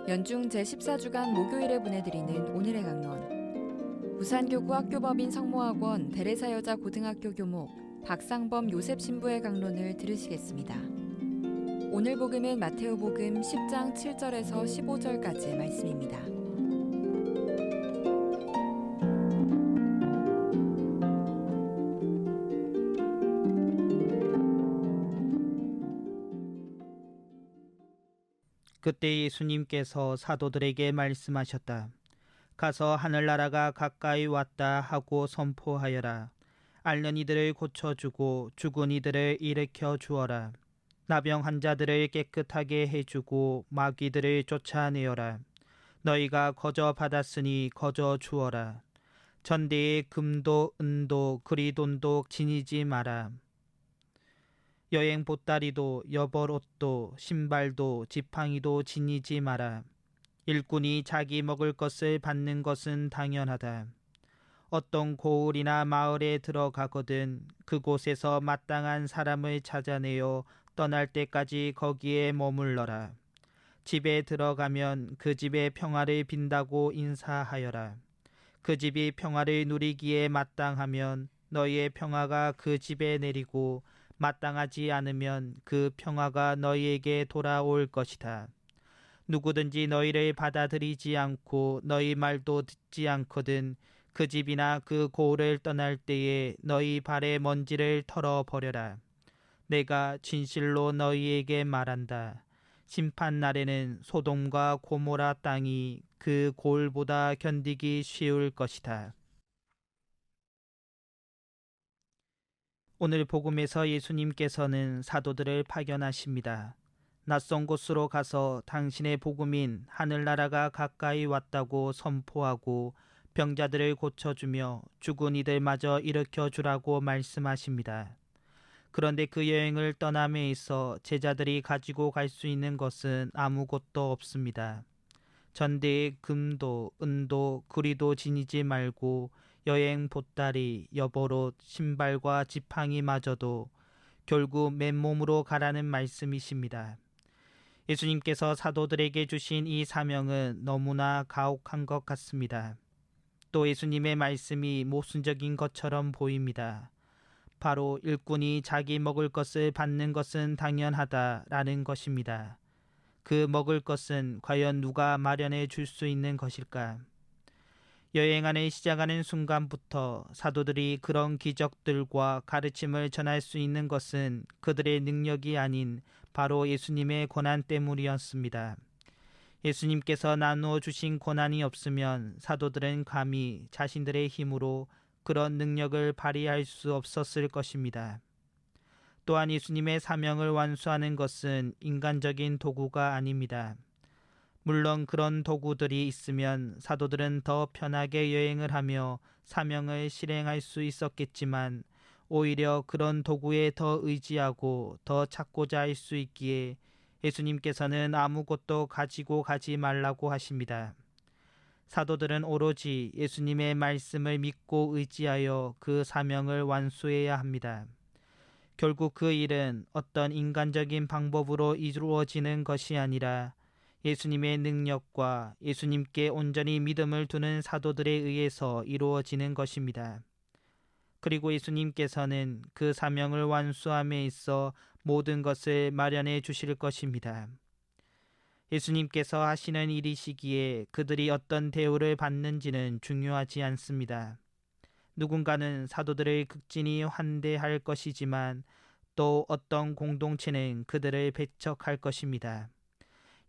연중 제14주간 목요일에 보내드리는 오늘의 강론. 부산교구 학교법인 성모학원 베레사 여자고등학교 교목 박상범 요셉 신부의 강론을 들으시겠습니다. 오늘 복음은 마테오복음 10장 7절에서 15절까지의 말씀입니다. 그때 예수님께서 사도들에게 말씀하셨다. 가서 하늘나라가 가까이 왔다 하고 선포하여라. 앓는 이들을 고쳐주고 죽은 이들을 일으켜 주어라. 나병 환자들을 깨끗하게 해주고 마귀들을 쫓아내어라. 너희가 거저 받았으니 거저 주어라. 전대에 금도 은도 그리돈도 지니지 마라. 여행 보따리도 여벌옷도 신발도 지팡이도 지니지 마라. 일꾼이 자기 먹을 것을 받는 것은 당연하다. 어떤 고을이나 마을에 들어가거든 그곳에서 마땅한 사람을 찾아내어 떠날 때까지 거기에 머물러라. 집에 들어가면 그 집에 평화를 빈다고 인사하여라. 그 집이 평화를 누리기에 마땅하면 너희의 평화가 그 집에 내리고 마땅하지 않으면 그 평화가 너희에게 돌아올 것이다. 누구든지 너희를 받아들이지 않고 너희 말도 듣지 않거든 그 집이나 그 고을을 떠날 때에 너희 발의 먼지를 털어버려라. 내가 진실로 너희에게 말한다. 심판날에는 소돔과 고모라 땅이 그 고을보다 견디기 쉬울 것이다. 오늘 복음에서 예수님께서는 사도들을 파견하십니다. 낯선 곳으로 가서 당신의 복음인 하늘나라가 가까이 왔다고 선포하고 병자들을 고쳐주며 죽은 이들마저 일으켜 주라고 말씀하십니다. 그런데 그 여행을 떠남에 있어 제자들이 가지고 갈 수 있는 것은 아무것도 없습니다. 전대에 금도 은도 구리도 지니지 말고 여행 보따리, 여벌옷, 신발과 지팡이마저도 결국 맨몸으로 가라는 말씀이십니다. 예수님께서 사도들에게 주신 이 사명은 너무나 가혹한 것 같습니다. 또 예수님의 말씀이 모순적인 것처럼 보입니다. 바로 일꾼이 자기 먹을 것을 받는 것은 당연하다라는 것입니다. 그 먹을 것은 과연 누가 마련해 줄 수 있는 것일까? 여행안을 시작하는 순간부터 사도들이 그런 기적들과 가르침을 전할 수 있는 것은 그들의 능력이 아닌 바로 예수님의 권한 때문이었습니다. 예수님께서 나누어 주신 권한이 없으면 사도들은 감히 자신들의 힘으로 그런 능력을 발휘할 수 없었을 것입니다. 또한 예수님의 사명을 완수하는 것은 인간적인 도구가 아닙니다. 물론 그런 도구들이 있으면 사도들은 더 편하게 여행을 하며 사명을 실행할 수 있었겠지만 오히려 그런 도구에 더 의지하고 더 찾고자 할 수 있기에 예수님께서는 아무것도 가지고 가지 말라고 하십니다. 사도들은 오로지 예수님의 말씀을 믿고 의지하여 그 사명을 완수해야 합니다. 결국 그 일은 어떤 인간적인 방법으로 이루어지는 것이 아니라 예수님의 능력과 예수님께 온전히 믿음을 두는 사도들에 의해서 이루어지는 것입니다. 그리고 예수님께서는 그 사명을 완수함에 있어 모든 것을 마련해 주실 것입니다. 예수님께서 하시는 일이시기에 그들이 어떤 대우를 받는지는 중요하지 않습니다. 누군가는 사도들을 극진히 환대할 것이지만 또 어떤 공동체는 그들을 배척할 것입니다.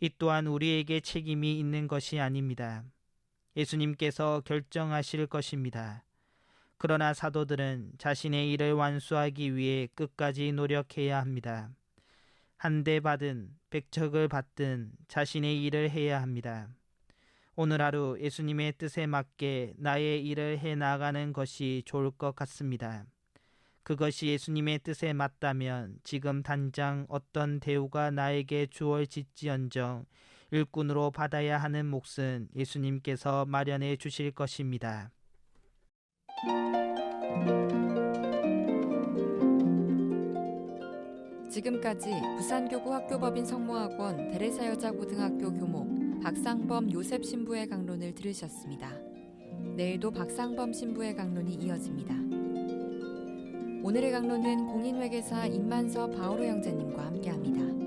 이 또한 우리에게 책임이 있는 것이 아닙니다. 예수님께서 결정하실 것입니다. 그러나 사도들은 자신의 일을 완수하기 위해 끝까지 노력해야 합니다. 한 대 받든 백척을 받든 자신의 일을 해야 합니다. 오늘 하루 예수님의 뜻에 맞게 나의 일을 해 나가는 것이 좋을 것 같습니다. 그것이 예수님의 뜻에 맞다면 지금 당장 어떤 대우가 나에게 주어질지언정 일꾼으로 받아야 하는 몫은 예수님께서 마련해 주실 것입니다. 지금까지 부산교구 학교법인 성모학원 데레사 여자고등학교 교목 박상범 요셉 신부의 강론을 들으셨습니다. 내일도 박상범 신부의 강론이 이어집니다. 오늘의 강론은 공인회계사 임만서 바오로 형제님과 함께합니다.